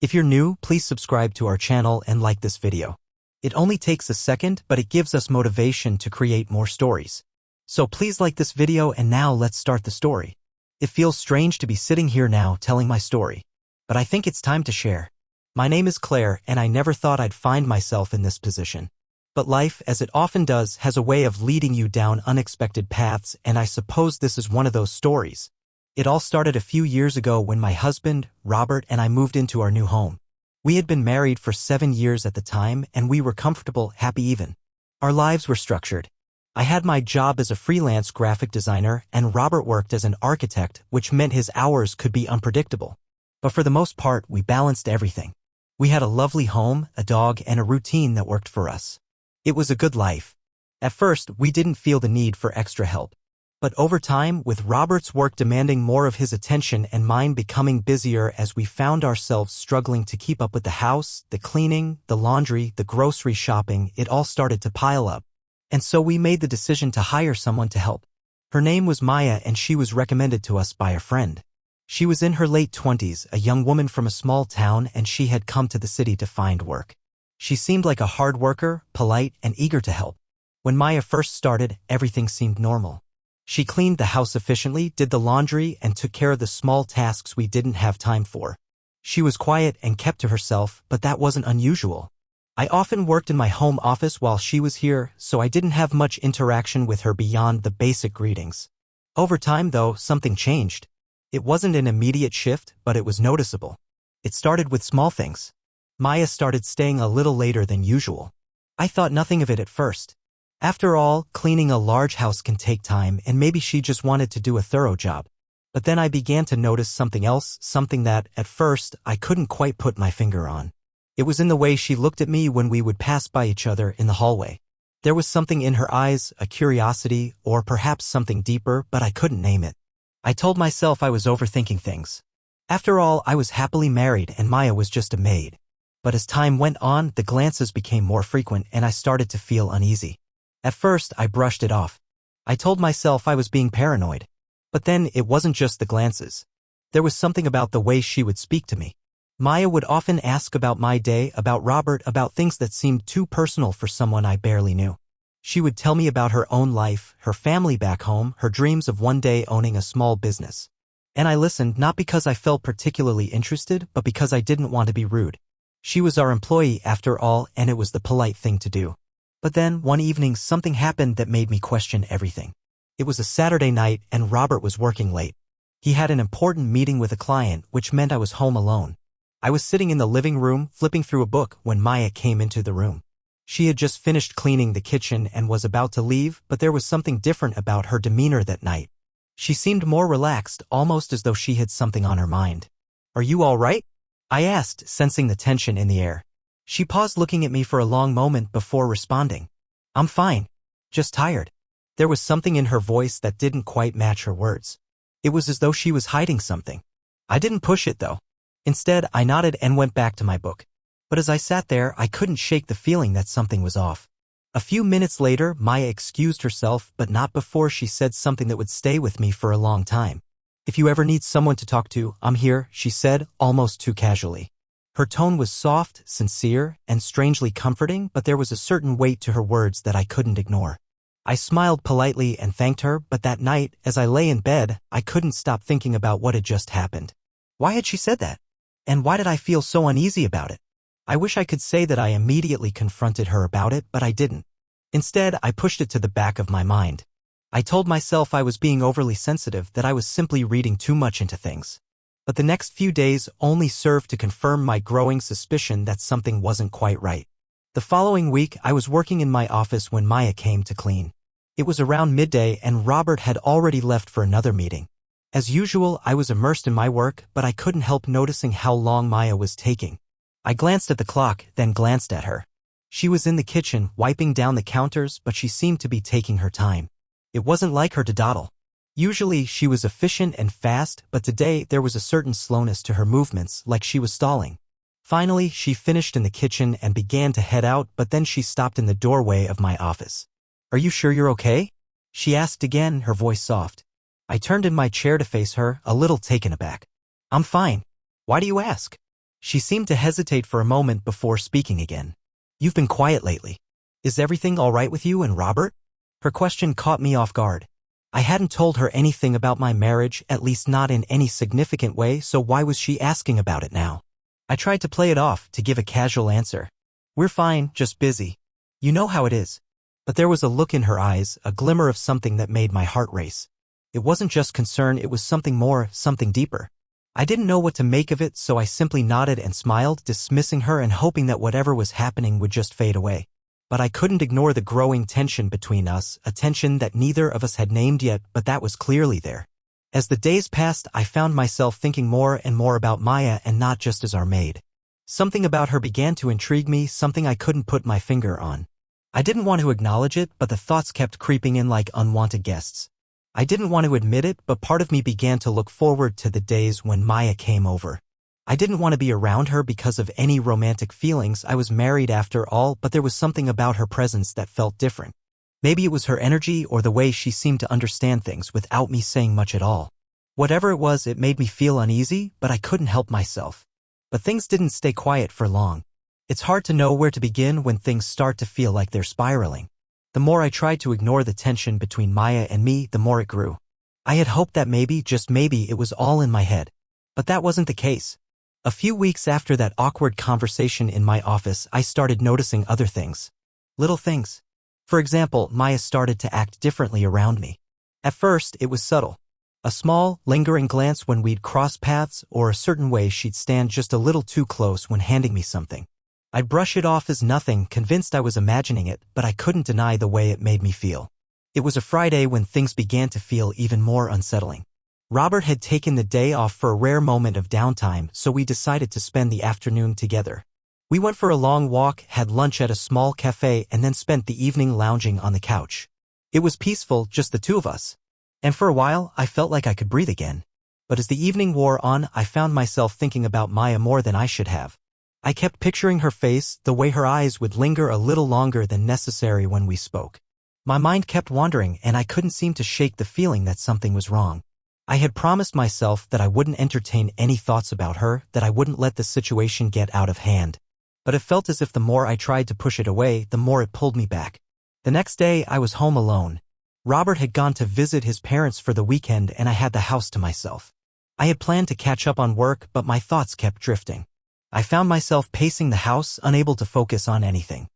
If you're new, please subscribe to our channel and like this video. It only takes a second, but it gives us motivation to create more stories. So please like this video, and now let's start the story. It feels strange to be sitting here now telling my story, but I think it's time to share. My name is Claire, and I never thought I'd find myself in this position. But life, as it often does, has a way of leading you down unexpected paths, and I suppose this is one of those stories. It all started a few years ago when my husband, Robert, and I moved into our new home. We had been married for 7 years at the time, and we were comfortable, happy even. Our lives were structured. I had my job as a freelance graphic designer, and Robert worked as an architect, which meant his hours could be unpredictable. But for the most part, we balanced everything. We had a lovely home, a dog, and a routine that worked for us. It was a good life. At first, we didn't feel the need for extra help. But over time, with Robert's work demanding more of his attention and mine becoming busier as we found ourselves struggling to keep up with the house, the cleaning, the laundry, the grocery shopping, it all started to pile up. And so we made the decision to hire someone to help. Her name was Maya, and she was recommended to us by a friend. She was in her late 20s, a young woman from a small town, and she had come to the city to find work. She seemed like a hard worker, polite, and eager to help. When Maya first started, everything seemed normal. She cleaned the house efficiently, did the laundry, and took care of the small tasks we didn't have time for. She was quiet and kept to herself, but that wasn't unusual. I often worked in my home office while she was here, so I didn't have much interaction with her beyond the basic greetings. Over time, though, something changed. It wasn't an immediate shift, but it was noticeable. It started with small things. Maya started staying a little later than usual. I thought nothing of it at first. After all, cleaning a large house can take time, and maybe she just wanted to do a thorough job. But then I began to notice something else, something that, at first, I couldn't quite put my finger on. It was in the way she looked at me when we would pass by each other in the hallway. There was something in her eyes, a curiosity, or perhaps something deeper, but I couldn't name it. I told myself I was overthinking things. After all, I was happily married, and Maya was just a maid. But as time went on, the glances became more frequent, and I started to feel uneasy. At first, I brushed it off. I told myself I was being paranoid. But then, it wasn't just the glances. There was something about the way she would speak to me. Maya would often ask about my day, about Robert, about things that seemed too personal for someone I barely knew. She would tell me about her own life, her family back home, her dreams of one day owning a small business. And I listened not because I felt particularly interested, but because I didn't want to be rude. She was our employee after all, and it was the polite thing to do. But then, one evening, something happened that made me question everything. It was a Saturday night, and Robert was working late. He had an important meeting with a client, which meant I was home alone. I was sitting in the living room, flipping through a book, when Maya came into the room. She had just finished cleaning the kitchen and was about to leave, but there was something different about her demeanor that night. She seemed more relaxed, almost as though she had something on her mind. "Are you all right?" I asked, sensing the tension in the air. She paused, looking at me for a long moment before responding. "I'm fine. Just tired." There was something in her voice that didn't quite match her words. It was as though she was hiding something. I didn't push it, though. Instead, I nodded and went back to my book. But as I sat there, I couldn't shake the feeling that something was off. A few minutes later, Maya excused herself, but not before she said something that would stay with me for a long time. "If you ever need someone to talk to, I'm here," she said, almost too casually. Her tone was soft, sincere, and strangely comforting, but there was a certain weight to her words that I couldn't ignore. I smiled politely and thanked her, but that night, as I lay in bed, I couldn't stop thinking about what had just happened. Why had she said that? And why did I feel so uneasy about it? I wish I could say that I immediately confronted her about it, but I didn't. Instead, I pushed it to the back of my mind. I told myself I was being overly sensitive, that I was simply reading too much into things. But the next few days only served to confirm my growing suspicion that something wasn't quite right. The following week, I was working in my office when Maya came to clean. It was around midday, and Robert had already left for another meeting. As usual, I was immersed in my work, but I couldn't help noticing how long Maya was taking. I glanced at the clock, then glanced at her. She was in the kitchen, wiping down the counters, but she seemed to be taking her time. It wasn't like her to dawdle. Usually, she was efficient and fast, but today there was a certain slowness to her movements, like she was stalling. Finally, she finished in the kitchen and began to head out, but then she stopped in the doorway of my office. "Are you sure you're okay?" she asked again, her voice soft. I turned in my chair to face her, a little taken aback. "I'm fine. Why do you ask?" She seemed to hesitate for a moment before speaking again. "You've been quiet lately. Is everything all right with you and Robert?" Her question caught me off guard. I hadn't told her anything about my marriage, at least not in any significant way, so why was she asking about it now? I tried to play it off, to give a casual answer. "We're fine, just busy. You know how it is." But there was a look in her eyes, a glimmer of something that made my heart race. It wasn't just concern, it was something more, something deeper. I didn't know what to make of it, so I simply nodded and smiled, dismissing her and hoping that whatever was happening would just fade away. But I couldn't ignore the growing tension between us, a tension that neither of us had named yet, but that was clearly there. As the days passed, I found myself thinking more and more about Maya, and not just as our maid. Something about her began to intrigue me, something I couldn't put my finger on. I didn't want to acknowledge it, but the thoughts kept creeping in like unwanted guests. I didn't want to admit it, but part of me began to look forward to the days when Maya came over. I didn't want to be around her because of any romantic feelings. I was married after all, but there was something about her presence that felt different. Maybe it was her energy or the way she seemed to understand things without me saying much at all. Whatever it was, it made me feel uneasy, but I couldn't help myself. But things didn't stay quiet for long. It's hard to know where to begin when things start to feel like they're spiraling. The more I tried to ignore the tension between Maya and me, the more it grew. I had hoped that maybe, just maybe, it was all in my head. But that wasn't the case. A few weeks after that awkward conversation in my office, I started noticing other things. Little things. For example, Maya started to act differently around me. At first, it was subtle. A small, lingering glance when we'd cross paths, or a certain way she'd stand just a little too close when handing me something. I'd brush it off as nothing, convinced I was imagining it, but I couldn't deny the way it made me feel. It was a Friday when things began to feel even more unsettling. Robert had taken the day off for a rare moment of downtime, so we decided to spend the afternoon together. We went for a long walk, had lunch at a small cafe, and then spent the evening lounging on the couch. It was peaceful, just the two of us. And for a while, I felt like I could breathe again. But as the evening wore on, I found myself thinking about Maya more than I should have. I kept picturing her face, the way her eyes would linger a little longer than necessary when we spoke. My mind kept wandering, and I couldn't seem to shake the feeling that something was wrong. I had promised myself that I wouldn't entertain any thoughts about her, that I wouldn't let the situation get out of hand. But it felt as if the more I tried to push it away, the more it pulled me back. The next day, I was home alone. Robert had gone to visit his parents for the weekend, and I had the house to myself. I had planned to catch up on work, but my thoughts kept drifting. I found myself pacing the house, unable to focus on anything.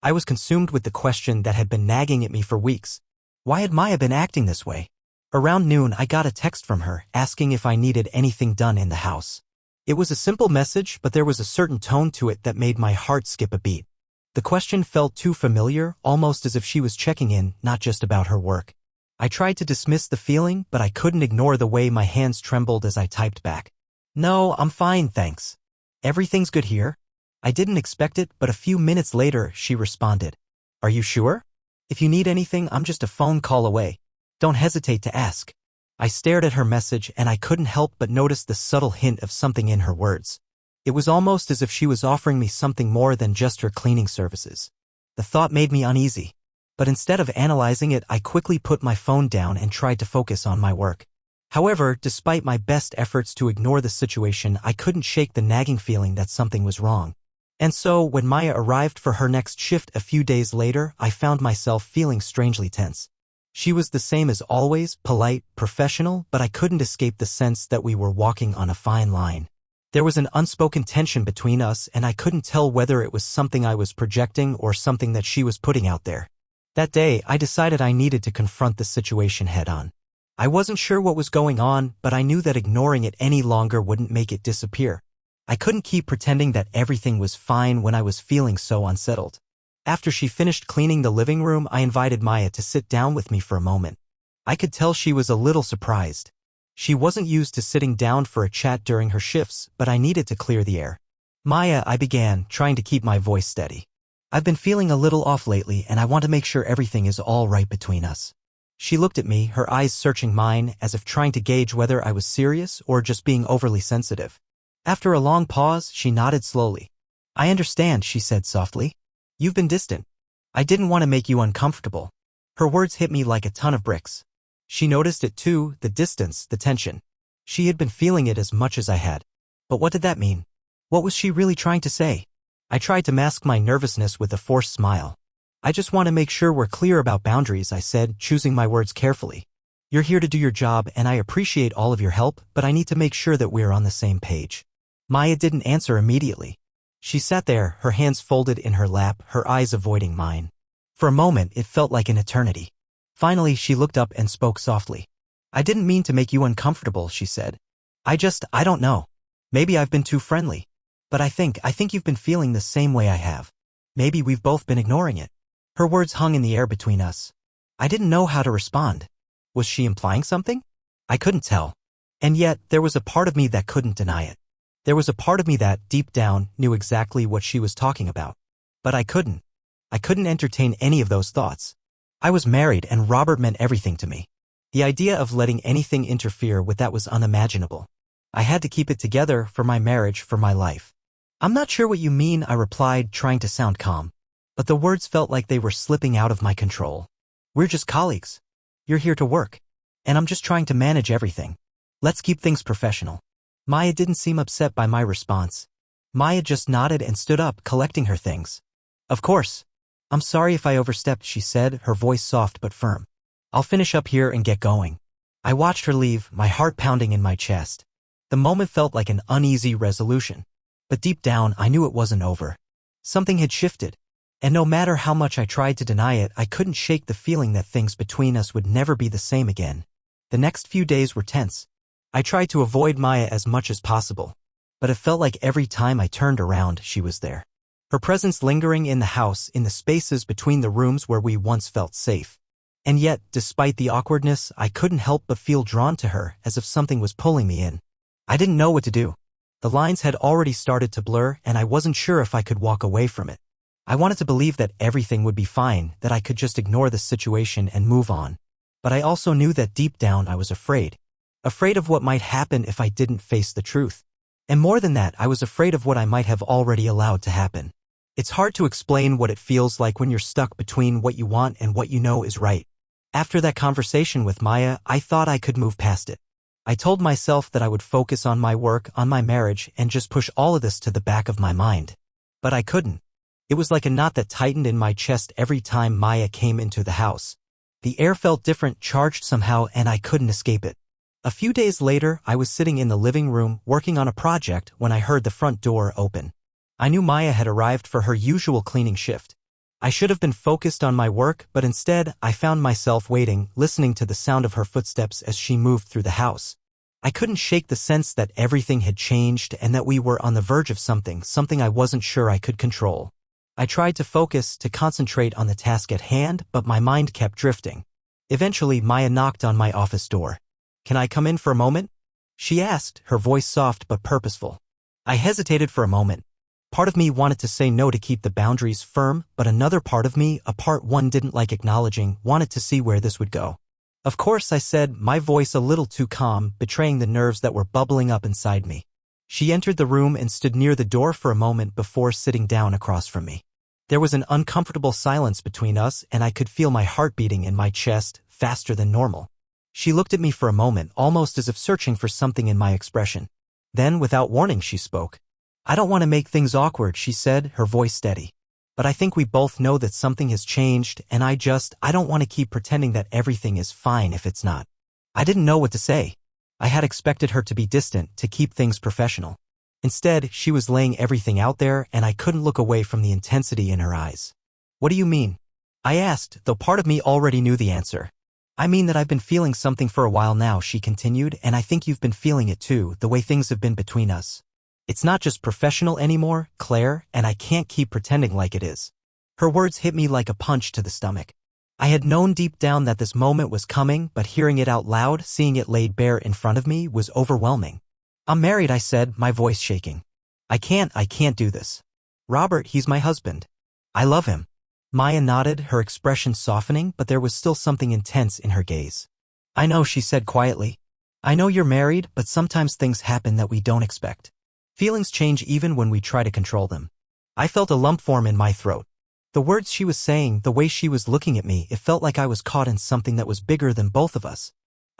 I was consumed with the question that had been nagging at me for weeks. Why had Maya been acting this way? Around noon, I got a text from her, asking if I needed anything done in the house. It was a simple message, but there was a certain tone to it that made my heart skip a beat. The question felt too familiar, almost as if she was checking in, not just about her work. I tried to dismiss the feeling, but I couldn't ignore the way my hands trembled as I typed back. "No, I'm fine, thanks. Everything's good here." I didn't expect it, but a few minutes later, she responded. "Are you sure? If you need anything, I'm just a phone call away. Don't hesitate to ask." I stared at her message, and I couldn't help but notice the subtle hint of something in her words. It was almost as if she was offering me something more than just her cleaning services. The thought made me uneasy. But instead of analyzing it, I quickly put my phone down and tried to focus on my work. However, despite my best efforts to ignore the situation, I couldn't shake the nagging feeling that something was wrong. And so, when Maya arrived for her next shift a few days later, I found myself feeling strangely tense. She was the same as always, polite, professional, but I couldn't escape the sense that we were walking on a fine line. There was an unspoken tension between us, and I couldn't tell whether it was something I was projecting or something that she was putting out there. That day, I decided I needed to confront the situation head-on. I wasn't sure what was going on, but I knew that ignoring it any longer wouldn't make it disappear. I couldn't keep pretending that everything was fine when I was feeling so unsettled. After she finished cleaning the living room, I invited Maya to sit down with me for a moment. I could tell she was a little surprised. She wasn't used to sitting down for a chat during her shifts, but I needed to clear the air. "Maya," I began, trying to keep my voice steady. "I've been feeling a little off lately, and I want to make sure everything is all right between us." She looked at me, her eyes searching mine, as if trying to gauge whether I was serious or just being overly sensitive. After a long pause, she nodded slowly. "I understand," she said softly. "You've been distant. I didn't want to make you uncomfortable." Her words hit me like a ton of bricks. She noticed it too, the distance, the tension. She had been feeling it as much as I had. But what did that mean? What was she really trying to say? I tried to mask my nervousness with a forced smile. I just want to make sure we're clear about boundaries, I said, choosing my words carefully. You're here to do your job and I appreciate all of your help, but I need to make sure that we're on the same page. Maya didn't answer immediately. She sat there, her hands folded in her lap, her eyes avoiding mine. For a moment, it felt like an eternity. Finally, she looked up and spoke softly. I didn't mean to make you uncomfortable, she said. I don't know. Maybe I've been too friendly. But I think you've been feeling the same way I have. Maybe we've both been ignoring it. Her words hung in the air between us. I didn't know how to respond. Was she implying something? I couldn't tell. And yet, there was a part of me that couldn't deny it. There was a part of me that, deep down, knew exactly what she was talking about. But I couldn't. I couldn't entertain any of those thoughts. I was married and Robert meant everything to me. The idea of letting anything interfere with that was unimaginable. I had to keep it together for my marriage, for my life. I'm not sure what you mean, I replied, trying to sound calm. But the words felt like they were slipping out of my control. We're just colleagues. You're here to work. And I'm just trying to manage everything. Let's keep things professional. Maya didn't seem upset by my response. Maya just nodded and stood up, collecting her things. Of course. I'm sorry if I overstepped, she said, her voice soft but firm. I'll finish up here and get going. I watched her leave, my heart pounding in my chest. The moment felt like an uneasy resolution. But deep down, I knew it wasn't over. Something had shifted. And no matter how much I tried to deny it, I couldn't shake the feeling that things between us would never be the same again. The next few days were tense. I tried to avoid Maya as much as possible. But it felt like every time I turned around, she was there. Her presence lingering in the house, in the spaces between the rooms where we once felt safe. And yet, despite the awkwardness, I couldn't help but feel drawn to her, as if something was pulling me in. I didn't know what to do. The lines had already started to blur, and I wasn't sure if I could walk away from it. I wanted to believe that everything would be fine, that I could just ignore the situation and move on. But I also knew that deep down I was afraid. Afraid of what might happen if I didn't face the truth. And more than that, I was afraid of what I might have already allowed to happen. It's hard to explain what it feels like when you're stuck between what you want and what you know is right. After that conversation with Maya, I thought I could move past it. I told myself that I would focus on my work, on my marriage, and just push all of this to the back of my mind. But I couldn't. It was like a knot that tightened in my chest every time Maya came into the house. The air felt different, charged somehow, and I couldn't escape it. A few days later, I was sitting in the living room, working on a project, when I heard the front door open. I knew Maya had arrived for her usual cleaning shift. I should have been focused on my work, but instead, I found myself waiting, listening to the sound of her footsteps as she moved through the house. I couldn't shake the sense that everything had changed and that we were on the verge of something I wasn't sure I could control. I tried to focus, to concentrate on the task at hand, but my mind kept drifting. Eventually, Maya knocked on my office door. Can I come in for a moment? She asked, her voice soft but purposeful. I hesitated for a moment. Part of me wanted to say no to keep the boundaries firm, but another part of me, a part one didn't like acknowledging, wanted to see where this would go. Of course, I said, my voice a little too calm, betraying the nerves that were bubbling up inside me. She entered the room and stood near the door for a moment before sitting down across from me. There was an uncomfortable silence between us, and I could feel my heart beating in my chest, faster than normal. She looked at me for a moment, almost as if searching for something in my expression. Then, without warning, she spoke. I don't want to make things awkward, she said, her voice steady. But I think we both know that something has changed, and I don't want to keep pretending that everything is fine if it's not. I didn't know what to say. I had expected her to be distant, to keep things professional. Instead, she was laying everything out there, and I couldn't look away from the intensity in her eyes. What do you mean? I asked, though part of me already knew the answer. I mean that I've been feeling something for a while now, she continued, and I think you've been feeling it too, the way things have been between us. It's not just professional anymore, Claire, and I can't keep pretending like it is. Her words hit me like a punch to the stomach. I had known deep down that this moment was coming, but hearing it out loud, seeing it laid bare in front of me, was overwhelming. I'm married, I said, my voice shaking. I can't do this. Robert, he's my husband. I love him. Maya nodded, her expression softening, but there was still something intense in her gaze. I know, she said quietly. I know you're married, but sometimes things happen that we don't expect. Feelings change even when we try to control them. I felt a lump form in my throat. The words she was saying, the way she was looking at me, it felt like I was caught in something that was bigger than both of us.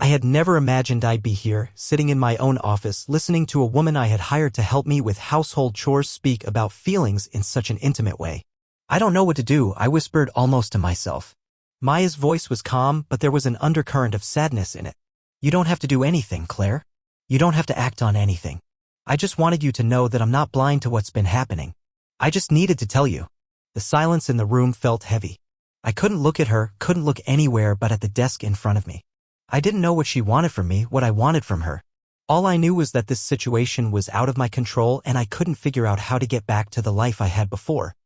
I had never imagined I'd be here, sitting in my own office, listening to a woman I had hired to help me with household chores speak about feelings in such an intimate way. I don't know what to do, I whispered almost to myself. Maya's voice was calm, but there was an undercurrent of sadness in it. You don't have to do anything, Claire. You don't have to act on anything. I just wanted you to know that I'm not blind to what's been happening. I just needed to tell you. The silence in the room felt heavy. I couldn't look at her, couldn't look anywhere but at the desk in front of me. I didn't know what she wanted from me, what I wanted from her. All I knew was that this situation was out of my control and I couldn't figure out how to get back to the life I had before.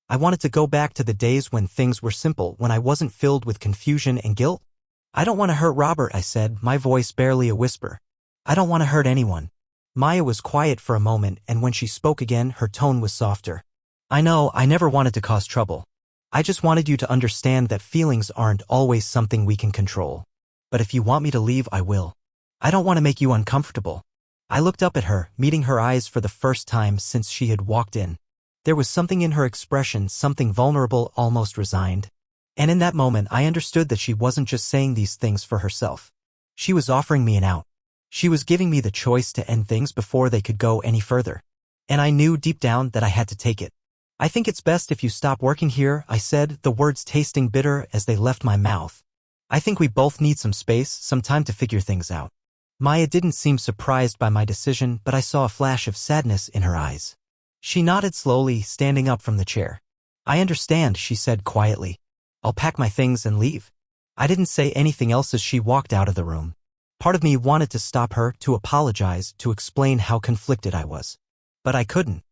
I wanted to go back to the days when things were simple, when I wasn't filled with confusion and guilt. I don't want to hurt Robert, I said, my voice barely a whisper. I don't want to hurt anyone. Maya was quiet for a moment, and when she spoke again, her tone was softer. I know, I never wanted to cause trouble. I just wanted you to understand that feelings aren't always something we can control. But if you want me to leave, I will. I don't want to make you uncomfortable. I looked up at her, meeting her eyes for the first time since she had walked in. There was something in her expression, something vulnerable, almost resigned. And in that moment, I understood that she wasn't just saying these things for herself. She was offering me an out. She was giving me the choice to end things before they could go any further. And I knew deep down that I had to take it. I think it's best if you stop working here, I said, the words tasting bitter as they left my mouth. I think we both need some space, some time to figure things out. Maya didn't seem surprised by my decision, but I saw a flash of sadness in her eyes. She nodded slowly, standing up from the chair. I understand, she said quietly. I'll pack my things and leave. I didn't say anything else as she walked out of the room. Part of me wanted to stop her, to apologize, to explain how conflicted I was. But I couldn't.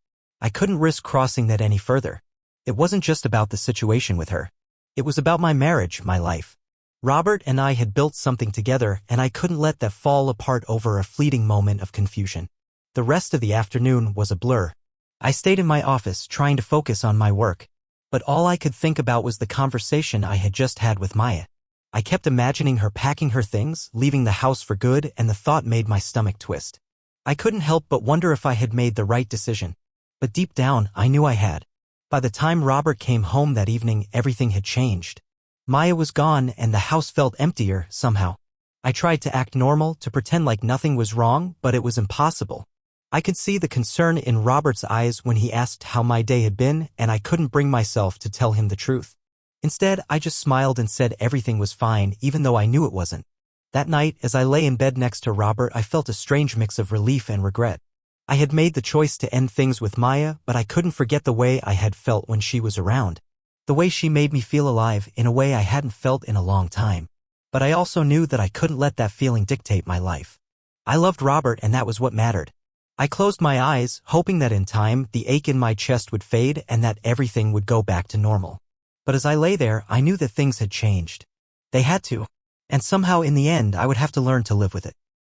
I couldn't risk crossing that any further. It wasn't just about the situation with her. It was about my marriage, my life. Robert and I had built something together, and I couldn't let that fall apart over a fleeting moment of confusion. The rest of the afternoon was a blur. I stayed in my office, trying to focus on my work. But all I could think about was the conversation I had just had with Maya. I kept imagining her packing her things, leaving the house for good, and the thought made my stomach twist. I couldn't help but wonder if I had made the right decision. But deep down, I knew I had. By the time Robert came home that evening, everything had changed. Maya was gone, and the house felt emptier, somehow. I tried to act normal, to pretend like nothing was wrong, but it was impossible. I could see the concern in Robert's eyes when he asked how my day had been, and I couldn't bring myself to tell him the truth. Instead, I just smiled and said everything was fine, even though I knew it wasn't. That night, as I lay in bed next to Robert, I felt a strange mix of relief and regret. I had made the choice to end things with Maya, but I couldn't forget the way I had felt when she was around. The way she made me feel alive in a way I hadn't felt in a long time. But I also knew that I couldn't let that feeling dictate my life. I loved Robert, and that was what mattered. I closed my eyes, hoping that in time, the ache in my chest would fade and that everything would go back to normal. But as I lay there, I knew that things had changed. They had to. And somehow in the end, I would have to learn to live with it.